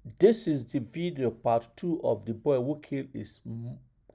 This is the video part 2 of the boy who killed his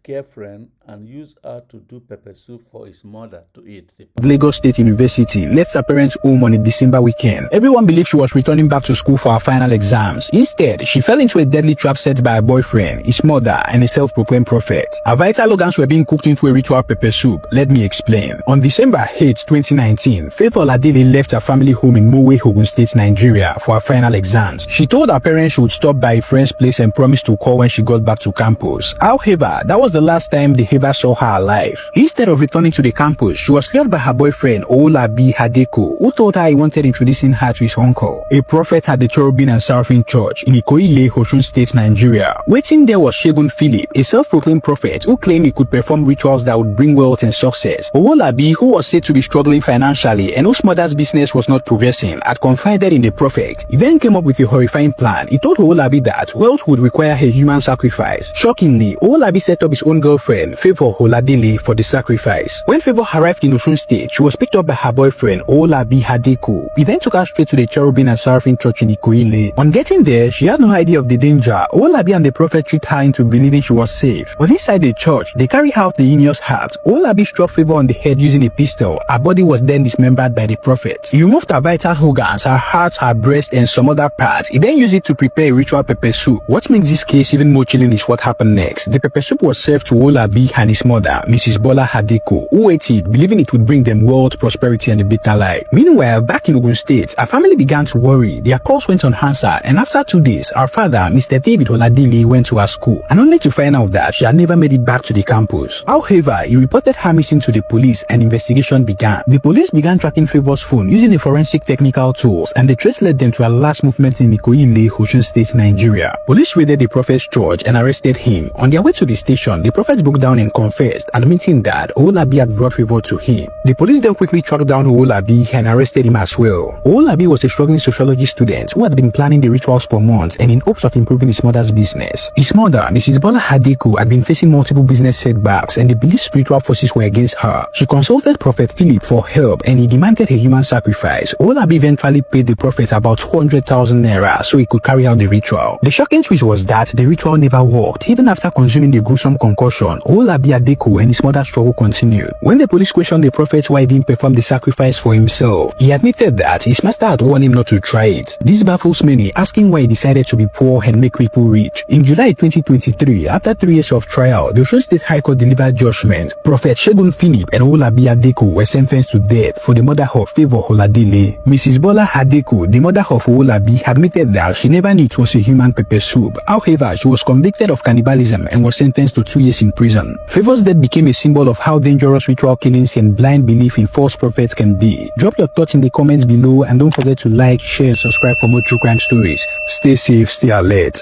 girlfriend and used her to do pepper soup for his mother to eat. Lagos State University left her parents' home on a December weekend. Everyone believed she was returning back to school for her final exams. Instead, she fell into a deadly trap set by her boyfriend, his mother, and a self-proclaimed prophet. Her vital organs were being cooked into a ritual pepper soup. Let me explain. On December 8, 2019, Faith Oladele left her family home in Mowe, Ogun State, Nigeria for her final exams. She told her parents she would stop by a friend's place and promised to call when she got back to campus. However, that was the last time they ever saw her alive. Instead of returning to the campus, she was cleared by her boyfriend Owolabi Hadeko, who told her he wanted introducing her to his uncle, a prophet at the Cherubim and Seraphim Church in Ikoyi, Osun State, Nigeria. Waiting there was Segun Philip, a self-proclaimed prophet who claimed he could perform rituals that would bring wealth and success. Owolabi, who was said to be struggling financially and whose mother's business was not progressing, had confided in the prophet. He then came up with a horrifying plan. He told Owolabi that wealth would require a human sacrifice. Shockingly, Owolabi set up his own girlfriend, Favor Oladele, for the sacrifice. When Favor arrived in Osun State, she was picked up by her boyfriend, Owolabi Hadeko. He then took her straight to the Cherubim and Seraphim Church in Ikoyi. On getting there, she had no idea of the danger. Owolabi and the prophet tricked her into believing she was safe. But inside the church, they carried out the heinous act. Owolabi struck Favor on the head using a pistol. Her body was then dismembered by the prophet. He removed her vital organs, her heart, her breast, and some other parts. He then used it to prepare a ritual pepper soup. What makes this case even more chilling is what happened next. The pepper soup was served to Owolabi and his mother, Mrs. Bola Hadeko, who ate it, believing it would bring them wealth, prosperity, and a better life. Meanwhile, back in Ogun State, our family began to worry. Their calls went unanswered, and after 2 days, our father, Mr. David Oladele, went to her school, and only to find out that she had never made it back to the campus. However, he reported her missing to the police, and investigation began. The police began tracking Favor's phone using the forensic technical tools, and the trace led them to her last movement in Ikoyi, Osun State, Nigeria. Police raided the prophet's church and arrested him. On their way to the station, the prophet broke down and confessed, admitting that Owolabi had brought favor to him. The police then quickly tracked down Owolabi and arrested him as well. Owolabi was a struggling sociology student who had been planning the rituals for months and in hopes of improving his mother's business. His mother, Mrs. Bola Hadeko, had been facing multiple business setbacks and they believed spiritual forces were against her. She consulted Prophet Philip for help and he demanded a human sacrifice. Owolabi eventually paid the prophet about 200,000 naira so he could carry out the ritual. The shocking twist was that the ritual never worked. Even after consuming the gruesome concoction, Owolabi Hadeko and his mother's struggle continued. When the police questioned the prophet why he didn't perform the sacrifice for himself, he admitted that his master had warned him not to try it. This baffles many, asking why he decided to be poor and make people rich. In July 2023, after 3 years of trial, the Osun State High Court delivered judgment. Prophet Segun Philip and Owolabi Hadeko were sentenced to death for the murder of Favor Oladele. Mrs. Bola Hadeko, the mother of Owolabi, admitted that she never knew it was a human pepper soup. However, she was convicted of cannibalism and was sentenced to 2 years in prison. Favor's death became a symbol of how dangerous ritual killings and blind belief in false prophets can be. Drop your thoughts in the comments below and don't forget to like, share, and subscribe for more true crime stories. Stay safe, stay alert.